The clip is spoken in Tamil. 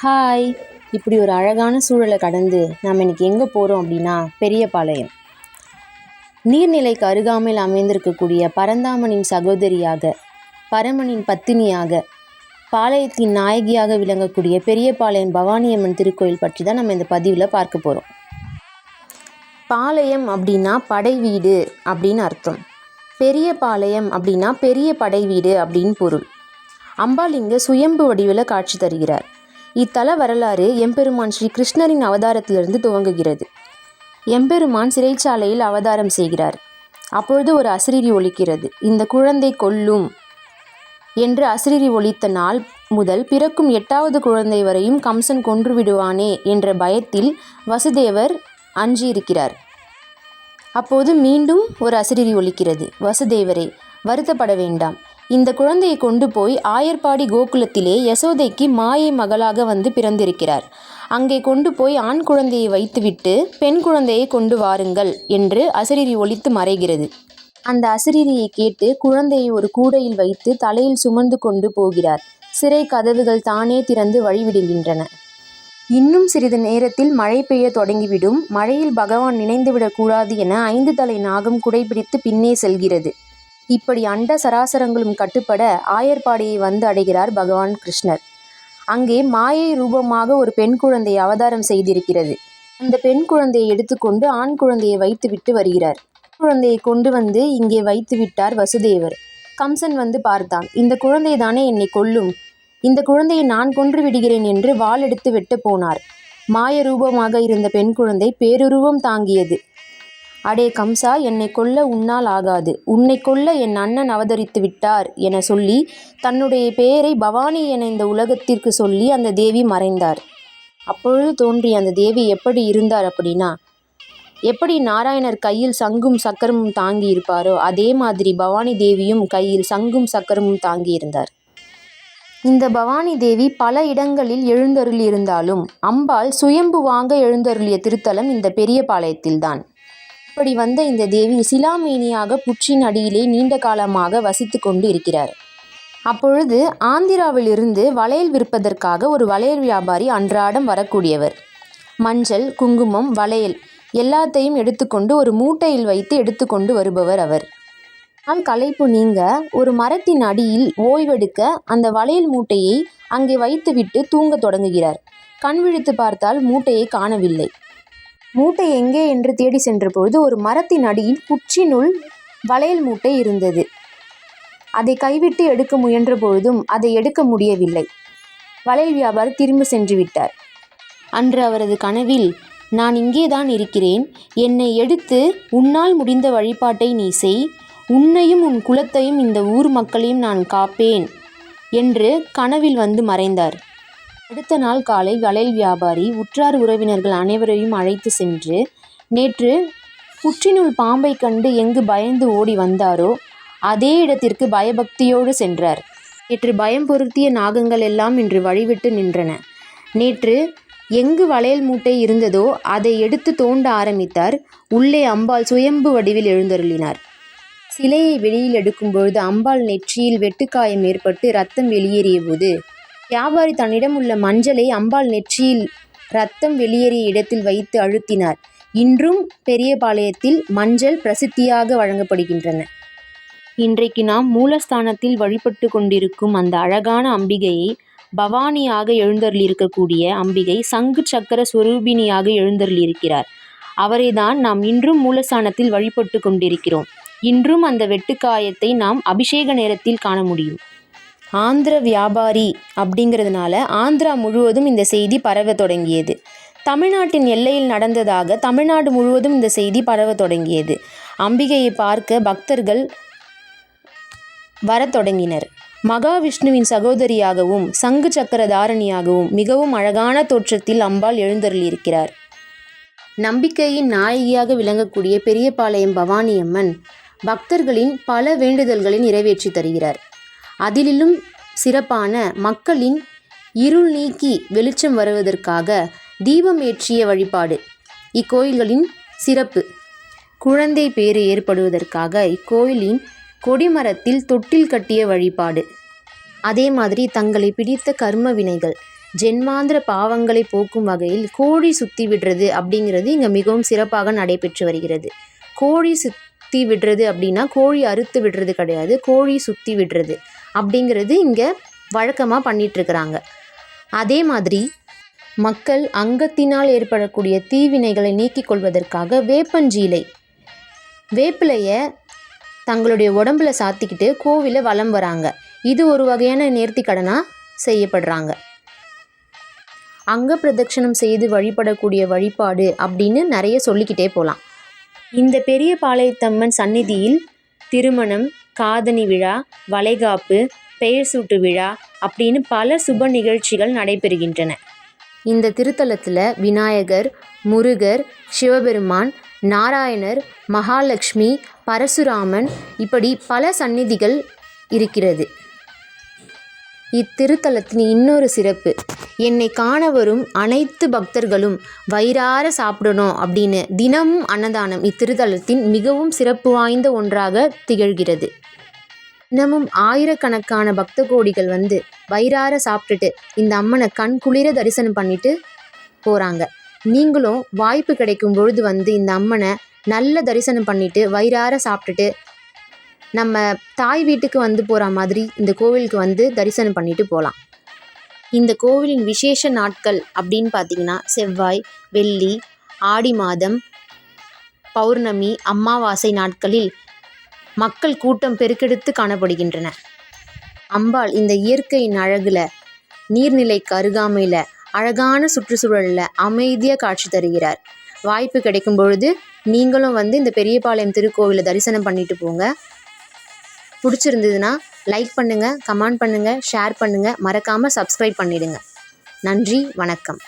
ஹாய்! இப்படி ஒரு அழகான சூழலை கடந்து நாம் இன்றைக்கி எங்கே போகிறோம் அப்படின்னா பெரியபாளையம். நீர்நிலைக்கு அருகாமையில் அமைந்திருக்கக்கூடிய பரந்தாமனின் சகோதரியாக, பரமனின் பத்தினியாக, பாளையத்தின் நாயகியாக விளங்கக்கூடிய பெரியபாளையம் பவானியம்மன் திருக்கோயில் பற்றி தான் நம்ம இந்த பதிவில் பார்க்க போகிறோம். பாளையம் அப்படின்னா படை வீடு அப்படின்னு அர்த்தம். பெரியபாளையம் அப்படின்னா பெரிய படை வீடு அப்படின்னு பொருள். அம்பாள் இங்கே சுயம்பு வடிவில் காட்சி தருகிறார். இத்தல வரலாறு எம்பெருமான் ஸ்ரீ கிருஷ்ணரின் அவதாரத்திலிருந்து துவங்குகிறது. எம்பெருமான் சிறைச்சாலையில் அவதாரம் செய்கிறார். அப்பொழுது ஒரு அசரீரி ஒலிக்கிறது. இந்த குழந்தை கொல்லும் என்று அசரீரி ஒலித்த நாள் முதல் பிறக்கும் 8வது குழந்தை வரையும் கம்சன் கொன்று விடுவானே என்ற பயத்தில் வசுதேவர் அஞ்சியிருக்கிறார். அப்போது மீண்டும் ஒரு அசரீரி ஒலிக்கிறது. வசுதேவரே, வருத்தப்பட வேண்டாம். இந்த குழந்தையை கொண்டு போய் ஆயர்பாடி கோகுலத்திலே யசோதைக்கு மாயை மகளாக வந்து பிறந்திருக்கிறார். அங்கே கொண்டு போய் ஆண் குழந்தையை வைத்துவிட்டு பெண் குழந்தையை கொண்டு வாருங்கள் என்று அசரீரி ஒலித்து மறைகிறது. அந்த அசரீரியை கேட்டு குழந்தையை ஒரு கூடையில் வைத்து தலையில் சுமந்து கொண்டு போகிறார். சிறை கதவுகள் தானே திறந்து வழிவிடுகின்றன. இன்னும் சிறிது நேரத்தில் மழை பெய்ய தொடங்கிவிடும். மழையில் பகவான் நினைந்துவிடக் கூடாது என 5 தலை நாகம் குடைபிடித்து பின்னே செல்கிறது. இப்படி அண்ட சராசரங்களும் கட்டுப்பட ஆயர்பாடியை வந்து அடைகிறார் பகவான் கிருஷ்ணர். அங்கே மாயை ரூபமாக ஒரு பெண் குழந்தை அவதாரம் செய்திருக்கிறது. அந்த பெண் குழந்தையை எடுத்துக்கொண்டு ஆண் குழந்தையை வைத்துவிட்டு வருகிறார். குழந்தையை கொண்டு வந்து இங்கே வைத்து விட்டார் வசுதேவர். கம்சன் வந்து பார்த்தான். இந்த குழந்தை தானே என்னை கொல்லும், இந்த குழந்தையை நான் கொன்று விடுகிறேன் என்று வாள் எடுத்து வெட்ட போனார். மாய ரூபமாக இருந்த பெண் குழந்தை பேருருவம் தாங்கியது. அடே கம்சா, என்னை கொல்ல உன்னால் ஆகாது, உன்னை கொல்ல என் அண்ணன் அவதரித்து விட்டார் என சொல்லி தன்னுடைய பெயரை பவானி என இந்த உலகத்திற்கு சொல்லி அந்த தேவி மறைந்தார். அப்பொழுது தோன்றிய அந்த தேவி எப்படி இருந்தார் அப்படின்னா, எப்படி நாராயணர் கையில் சங்கும் சக்கரமும் தாங்கி இருப்பாரோ அதே மாதிரி பவானி தேவியும் கையில் சங்கும் சக்கரமும் தாங்கி இருந்தார். இந்த பவானி தேவி பல இடங்களில் எழுந்தருளி இருந்தாலும் அம்பாள் சுயம்பு வாங்க எழுந்தருளிய திருத்தலம் இந்த பெரியபாளையத்தில்தான். இப்படி வந்த இந்த தேவி சிலாமேனியாக புற்றின் அடியிலே நீண்ட காலமாக வசித்து கொண்டு இருக்கிறார். அப்பொழுது ஆந்திராவிலிருந்து வளையல் விற்பதற்காக ஒரு வளையல் வியாபாரி அன்றாடம் வரக்கூடியவர். மஞ்சள், குங்குமம், வளையல் எல்லாத்தையும் எடுத்துக்கொண்டு ஒரு மூட்டையில் வைத்து எடுத்துக்கொண்டு வருபவர் அவர். களைப்பு நீங்க ஒரு மரத்தின் அடியில் ஓய்வெடுக்க அந்த வளையல் மூட்டையை அங்கே வைத்துவிட்டு தூங்க தொடங்குகிறார். கண் விழித்து பார்த்தால் மூட்டையை காணவில்லை. மூட்டை எங்கே என்று தேடி சென்ற பொழுது ஒரு மரத்தின் அடியில் புற்றினுள் வளையல் மூட்டை இருந்தது. அதை கைவிட்டு எடுக்க முயன்ற பொழுதும் அதை எடுக்க முடியவில்லை. வளையல் வியாபாரி திரும்பி சென்று விட்டார். அன்று அவரது கனவில், நான் இங்கேதான் இருக்கிறேன், என்னை எடுத்து உன்னால் முடிந்த வழிபாட்டை நீ செய், உன்னையும் உன் குலத்தையும் இந்த ஊர் மக்களையும் நான் காப்பேன் என்று கனவில் வந்து மறைந்தார். அடுத்த நாள் காலை வளையல் வியாபாரி உற்றார் உறவினர்கள் அனைவரையும் அழைத்து சென்று, நேற்று புற்றினுள் பாம்பை கண்டு எங்கு பயந்து ஓடி வந்தாரோ அதே இடத்திற்கு பயபக்தியோடு சென்றார். நேற்று பயம் பொருத்திய நாகங்கள் எல்லாம் இன்று வழிவிட்டு நின்றன. நேற்று எங்கு வளையல் மூட்டை இருந்ததோ அதை எடுத்து தோண்ட ஆரம்பித்தார். உள்ளே அம்பாள் சுயம்பு வடிவில் எழுந்தருளினார். சிலையை வெளியில் எடுக்கும் பொழுது அம்பாள் நெற்றியில் வெட்டுக்காயம் ஏற்பட்டு இரத்தம் வெளியேறிய போது வியாபாரி தன்னிடம் உள்ள மஞ்சளை அம்பாள் நெற்றியில் இரத்தம் வெளியேறிய இடத்தில் வைத்து அழுத்தினார். இன்றும் பெரியபாளையத்தில் மஞ்சள் பிரசித்தியாக வழங்கப்படுகின்றன. இன்றைக்கு நாம் மூலஸ்தானத்தில் வழிபட்டு கொண்டிருக்கும் அந்த அழகான அம்பிகையை, பவானியாக எழுந்தருளியிருக்கக்கூடிய அம்பிகை சங்கு சக்கர ஸ்வரூபிணியாக எழுந்தருளியிருக்கிறார். அவரை தான் நாம் இன்றும் மூலஸ்தானத்தில் வழிபட்டு கொண்டிருக்கிறோம். இன்றும் அந்த வெட்டுக்காயத்தை நாம் அபிஷேக நேரத்தில் காண முடியும். ஆந்திர வியாபாரி அப்படிங்கிறதுனால ஆந்திரா முழுவதும் இந்த செய்தி பரவ தொடங்கியது. தமிழ்நாட்டின் எல்லையில் நடந்ததாக தமிழ்நாடு முழுவதும் இந்த செய்தி பரவ தொடங்கியது. அம்பிகையை பார்க்க பக்தர்கள் வரத் தொடங்கினர். மகாவிஷ்ணுவின் சகோதரியாகவும் சங்கு சக்கர தாரணியாகவும் மிகவும் அழகான தோற்றத்தில் அம்பாள் எழுந்தருளியிருக்கிறார். நம்பிக்கையின் நாயகியாக விளங்கக்கூடிய பெரியபாளையம் பவானியம்மன் பக்தர்களின் பல வேண்டுதல்களை நிறைவேற்றி தருகிறார். அதிலும் சிறப்பான மக்களின் இருள் நீக்கி வெளிச்சம் வருவதற்காக தீபம் ஏற்றிய வழிபாடு இக்கோயில்களின் சிறப்பு. குழந்தை பேறு ஏற்படுவதற்காக இக்கோயிலின் கொடிமரத்தில் தொட்டில் கட்டிய வழிபாடு. அதே மாதிரி தங்களை பிடித்த கர்ம வினைகள் ஜென்மாந்திர பாவங்களை போக்கும் வகையில் கோழி சுற்றி விடுறது அப்படிங்கிறது இங்கே மிகவும் சிறப்பாக நடைபெற்று வருகிறது. கோழி சுற்றி விடுறது அப்படின்னா கோழி அறுத்து விடுறது கிடையாது, கோழி சுற்றி விடுறது அப்படிங்கிறது இங்கே வழக்கமாக பண்ணிகிட்ருக்குறாங்க. அதே மாதிரி மக்கள் அங்கத்தினால் ஏற்படக்கூடிய தீவினைகளை நீக்கிக் கொள்வதற்காக வேப்பிலையை தங்களுடைய உடம்புல சாத்திக்கிட்டு கோவிலை வலம் வராங்க. இது ஒரு வகையான நேர்த்தி கடனாக செய்யப்படுறாங்க. அங்க பிரதட்சணம் செய்து வழிபடக்கூடிய வழிபாடு அப்படின்னு நிறைய சொல்லிக்கிட்டே போகலாம். இந்த பெரிய பாளையத்தம்மன் சந்நிதியில் திருமணம், காதணி விழா, வளைகாப்பு, பெயர் சூட்டு விழா அப்படின்னு பல சுப நிகழ்ச்சிகள் நடைபெறுகின்றன. இந்த திருத்தலத்தில் விநாயகர், முருகர், சிவபெருமான், நாராயணர், மகாலட்சுமி, பரசுராமன் இப்படி பல சந்நிதிகள் இருக்கிறது. இத்திருத்தலத்தின் இன்னொரு சிறப்பு, என்னை காண வரும் அனைத்து பக்தர்களும் வயிறார சாப்பிடணும் அப்படின்னு தினமும் அன்னதானம் இத்திருத்தலத்தின் மிகவும் சிறப்பு வாய்ந்த ஒன்றாக திகழ்கிறது. தினமும் ஆயிரக்கணக்கான பக்த கோடிகள் வந்து வயிறார சாப்பிட்டுட்டு இந்த அம்மனை கண் குளிர தரிசனம் பண்ணிட்டு போகிறாங்க. நீங்களும் வாய்ப்பு கிடைக்கும் பொழுது வந்து இந்த அம்மனை நல்ல தரிசனம் பண்ணிட்டு வயிறார சாப்பிட்டுட்டு நம்ம தாய் வீட்டுக்கு வந்து போகிற மாதிரி இந்த கோவிலுக்கு வந்து தரிசனம் பண்ணிட்டு போகலாம். இந்த கோவிலின் விசேஷ நாட்கள் அப்படின்னு பார்த்திங்கன்னா செவ்வாய், வெள்ளி, ஆடி மாதம், பௌர்ணமி, அமாவாசை நாட்களில் மக்கள் கூட்டம் பெருக்கெடுத்து காணப்படுகின்றன. அம்பாள் இந்த இயற்கையின் அழகில், நீர்நிலைக்கு அருகாமையில், அழகான சுற்றுச்சூழலில் அமைதியாக காட்சி தருகிறார். வாய்ப்பு கிடைக்கும் பொழுது நீங்களும் வந்து இந்த பெரியபாளையம் திருக்கோவிலை தரிசனம் பண்ணிட்டு போங்க. பிடிச்சிருந்ததுன்னா லைக் பண்ணுங்கள், கமெண்ட் பண்ணுங்கள், ஷேர் பண்ணுங்கள், மறக்காமல் சப்ஸ்கிரைப் பண்ணிடுங்க. நன்றி, வணக்கம்.